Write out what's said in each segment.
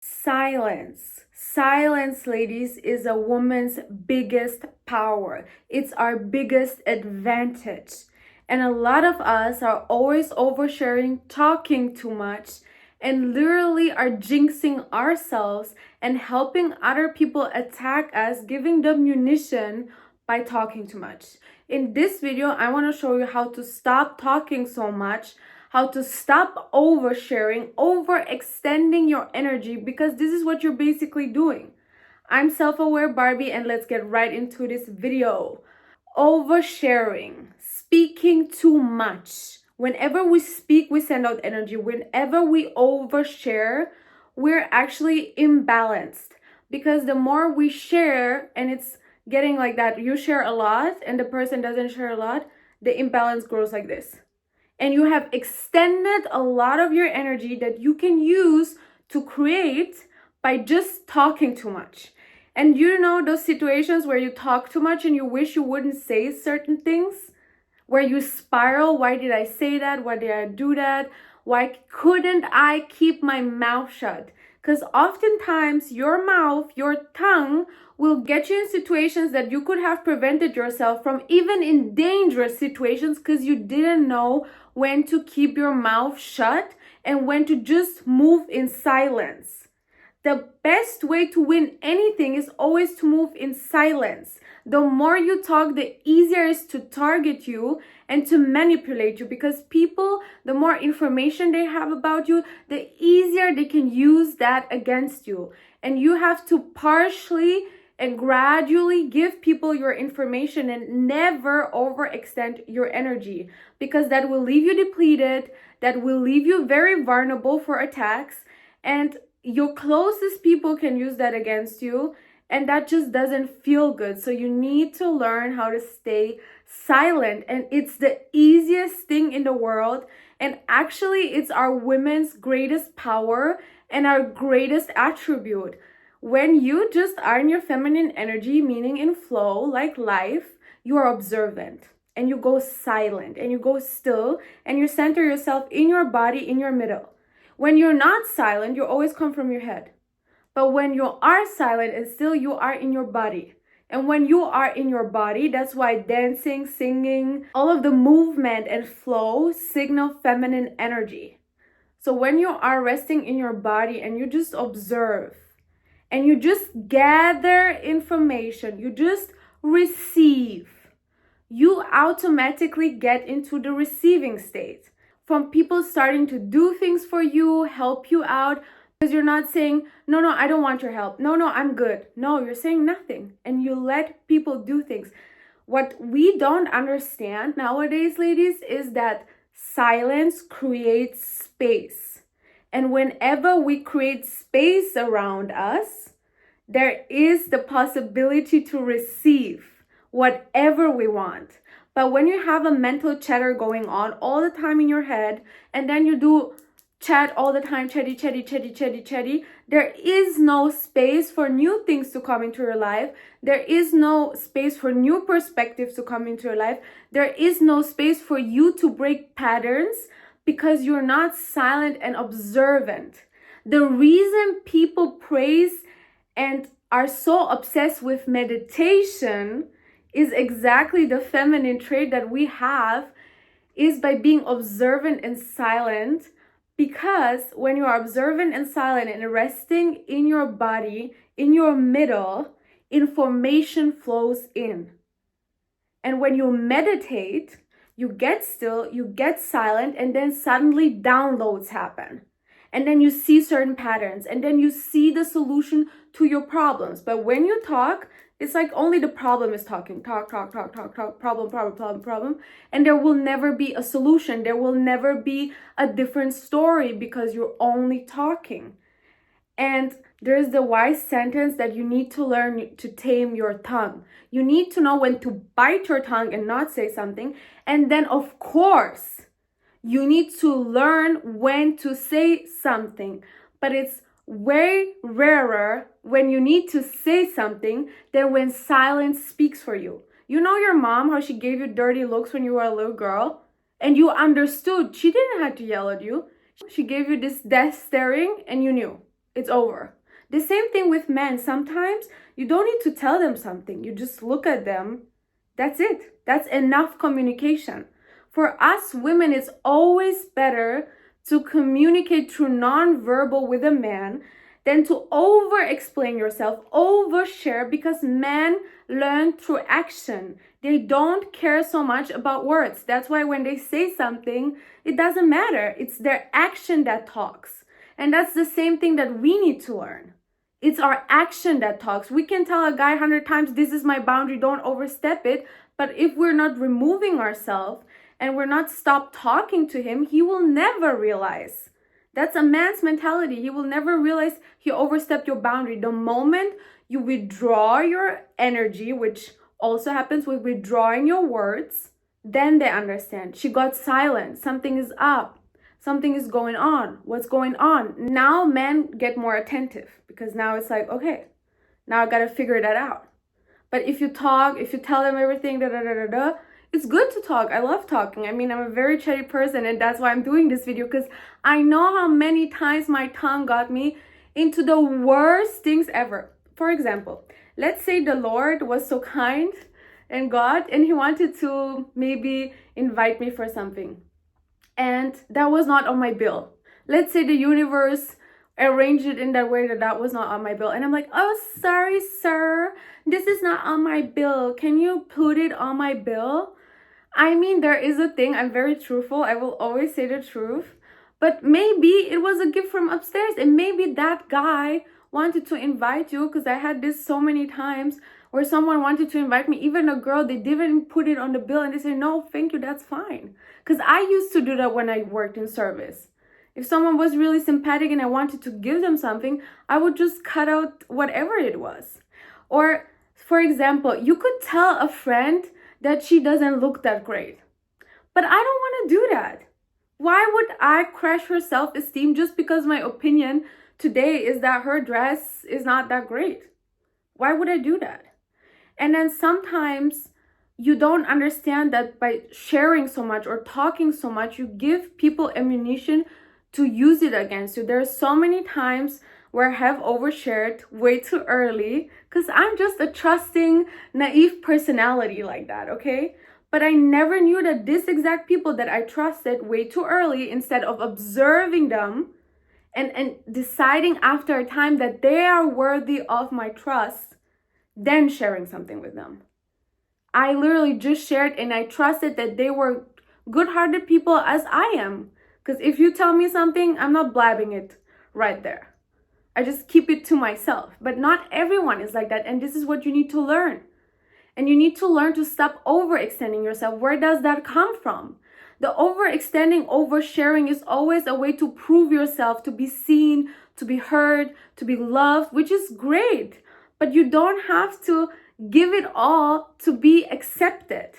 Silence. Silence, ladies, is a woman's biggest power. It's our biggest advantage. And a lot of us are always oversharing, talking too much, and literally are jinxing ourselves and helping other people attack us, giving them munition by talking too much. In this video, I want to show you how to stop talking so much, how to stop oversharing, overextending your energy, because this is what you're basically doing. I'm self-aware Barbie, and let's get right into this video. Oversharing, speaking too much. Whenever we speak, we send out energy. Whenever we overshare, we're actually imbalanced, because the more we share, and it's getting like that, you share a lot and the person doesn't share a lot, the imbalance grows like this. And you have extended a lot of your energy that you can use to create by just talking too much. And you know those situations where you talk too much and you wish you wouldn't say certain things, where you spiral. Why did I say that? Why did I do that? Why couldn't I keep my mouth shut? Because oftentimes your mouth, your tongue will get you in situations that you could have prevented yourself from, even in dangerous situations, because you didn't know when to keep your mouth shut and when to just move in silence. The best way to win anything is always to move in silence. The more you talk, the easier it is to target you and to manipulate you, because people, the more information they have about you, the easier they can use that against you. And you have to partially and gradually give people your information and never overextend your energy, because that will leave you depleted, that will leave you very vulnerable for attacks, and your closest people can use that against you, and that just doesn't feel good. So you need to learn how to stay silent, and it's the easiest thing in the world, and actually it's our women's greatest power and our greatest attribute. When you just are in your feminine energy, meaning in flow, like life, you are observant and you go silent and you go still and you center yourself in your body, in your middle. When you're not silent, you always come from your head. But when you are silent and still, you are in your body. And when you are in your body, that's why dancing, singing, all of the movement and flow signal feminine energy. So when you are resting in your body and you just observe and you just gather information, you just receive, you automatically get into the receiving state. From people starting to do things for you, help you out, because you're not saying, no, I don't want your help. No, I'm good. No, you're saying nothing. And you let people do things. What we don't understand nowadays, ladies, is that silence creates space. And whenever we create space around us, there is the possibility to receive whatever we want. But when you have a mental chatter going on all the time in your head, and then you do chat all the time, chatty, there is no space for new things to come into your life. There is no space for new perspectives to come into your life. There is no space for you to break patterns, because you're not silent and observant. The reason people praise and are so obsessed with meditation is exactly the feminine trait that we have, is by being observant and silent. Because when you are observant and silent and resting in your body, in your middle, information flows in. And when you meditate, you get still, you get silent, and then suddenly downloads happen. And then you see certain patterns, and then you see the solution to your problems. But when you talk, it's like only the problem is talking. Talk, problem. And there will never be a solution. There will never be a different story, because you're only talking. And there's the wise sentence that you need to learn to tame your tongue. You need to know when to bite your tongue and not say something. And then, of course, you need to learn when to say something. But it's way rarer when you need to say something than when silence speaks for you. You know your mom, how she gave you dirty looks when you were a little girl, and you understood. She didn't have to yell at you. She gave you this death staring and you knew. It's over. The same thing with men. Sometimes you don't need to tell them something. You just look at them. That's it. That's enough communication. For us women, it's always better to communicate through non-verbal with a man than to over explain yourself, overshare, because men learn through action. They don't care so much about words. That's why when they say something, it doesn't matter. It's their action that talks. And that's the same thing that we need to learn. It's our action that talks. We can tell a guy 100 times, this is my boundary, don't overstep it. But if we're not removing ourselves and we're not stop talking to him, he will never realize. That's a man's mentality. He will never realize he overstepped your boundary. The moment you withdraw your energy, which also happens with withdrawing your words, then they understand. She got silent. Something is up. Something is going on. What's going on? Now men get more attentive because now it's like, okay, now I got to figure that out. But if you talk, if you tell them everything, it's good to talk. I love talking. I mean, I'm a very chatty person, and that's why I'm doing this video, because I know how many times my tongue got me into the worst things ever. For example, let's say the Lord was so kind and God, and he wanted to maybe invite me for something. And that was not on my bill. Let's say the universe arranged it in that way that was not on my bill. And I'm like, oh, sorry, sir, this is not on my bill. Can you put it on my bill? I mean, there is a thing. I'm very truthful. I will always say the truth. But maybe it was a gift from upstairs. And maybe that guy wanted to invite you, because I had this so many times where someone wanted to invite me, even a girl, they didn't put it on the bill and they said, no, thank you, that's fine. Because I used to do that when I worked in service. If someone was really sympathetic and I wanted to give them something, I would just cut out whatever it was. Or, for example, you could tell a friend that she doesn't look that great. But I don't want to do that. Why would I crush her self-esteem just because my opinion today is that her dress is not that great? Why would I do that? And then sometimes you don't understand that by sharing so much or talking so much, you give people ammunition to use it against you. There are so many times where I have overshared way too early because I'm just a trusting, naive personality like that, okay? But I never knew that these exact people that I trusted way too early, instead of observing them and deciding after a time that they are worthy of my trust, then sharing something with them. I literally just shared and I trusted that they were good-hearted people as I am. Because if you tell me something, I'm not blabbing it right there. I just keep it to myself. But not everyone is like that. And this is what you need to learn. And you need to learn to stop overextending yourself. Where does that come from? The overextending, oversharing is always a way to prove yourself, to be seen, to be heard, to be loved, which is great. But you don't have to give it all to be accepted.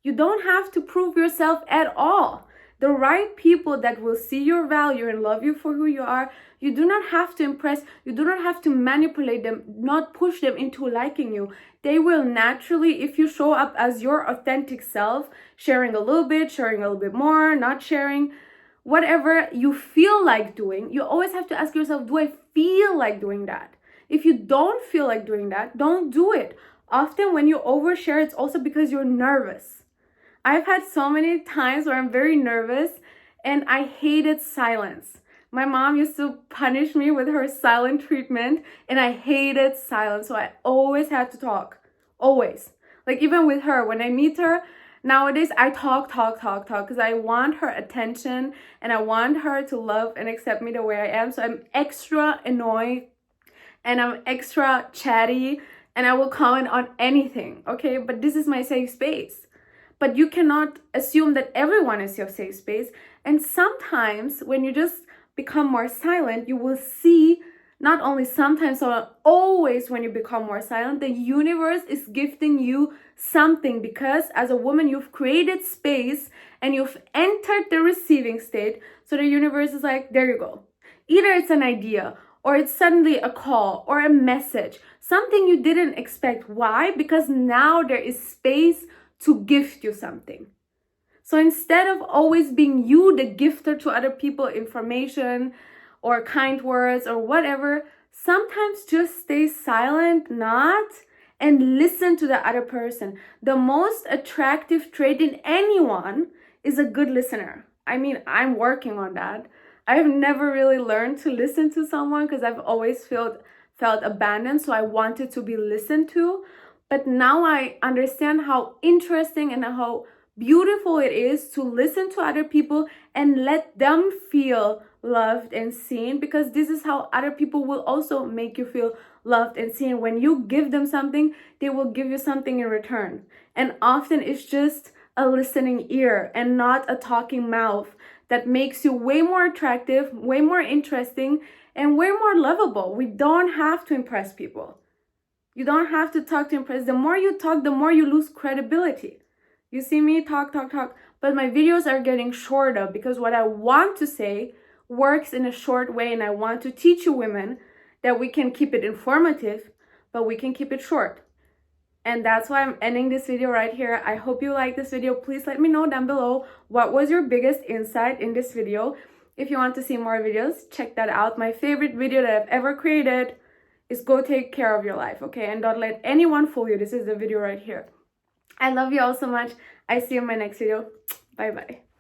You don't have to prove yourself at all. The right people that will see your value and love you for who you are, you do not have to impress, you do not have to manipulate them, not push them into liking you. They will naturally, if you show up as your authentic self, sharing a little bit more, not sharing, whatever you feel like doing, you always have to ask yourself, do I feel like doing that? If you don't feel like doing that, don't do it. Often when you overshare, it's also because you're nervous. I've had so many times where I'm very nervous and I hated silence. My mom used to punish me with her silent treatment and I hated silence. So I always had to talk. Always. Like even with her, when I meet her, nowadays I talk because I want her attention and I want her to love and accept me the way I am. So I'm extra annoyed and I'm extra chatty and I will comment on anything, okay? But this is my safe space. But you cannot assume that everyone is your safe space. And sometimes when you just become more silent, you will see, not only sometimes, but always when you become more silent, the universe is gifting you something, because as a woman, you've created space and you've entered the receiving state. So the universe is like, there you go. Either it's an idea, or it's suddenly a call or a message, something you didn't expect. Why? Because now there is space to gift you something. So instead of always being you, the gifter to other people information or kind words or whatever, sometimes just stay silent, not, and listen to the other person. The most attractive trait in anyone is a good listener. I mean, I'm working on that. I've never really learned to listen to someone because I've always felt abandoned, so I wanted to be listened to. But now I understand how interesting and how beautiful it is to listen to other people and let them feel loved and seen, because this is how other people will also make you feel loved and seen. When you give them something, they will give you something in return. And often it's just a listening ear and not a talking mouth that makes you way more attractive, way more interesting, and way more lovable. We don't have to impress people. You don't have to talk to impress. The more you talk, the more you lose credibility. You see me talk, but my videos are getting shorter because what I want to say works in a short way, and I want to teach you women that we can keep it informative, but we can keep it short. And that's why I'm ending this video right here. I hope you like this video. Please let me know down below what was your biggest insight in this video. If you want to see more videos, check that out. My favorite video that I've ever created is go take care of your life, okay? And don't let anyone fool you. This is the video right here. I love you all so much. I see you in my next video. Bye bye.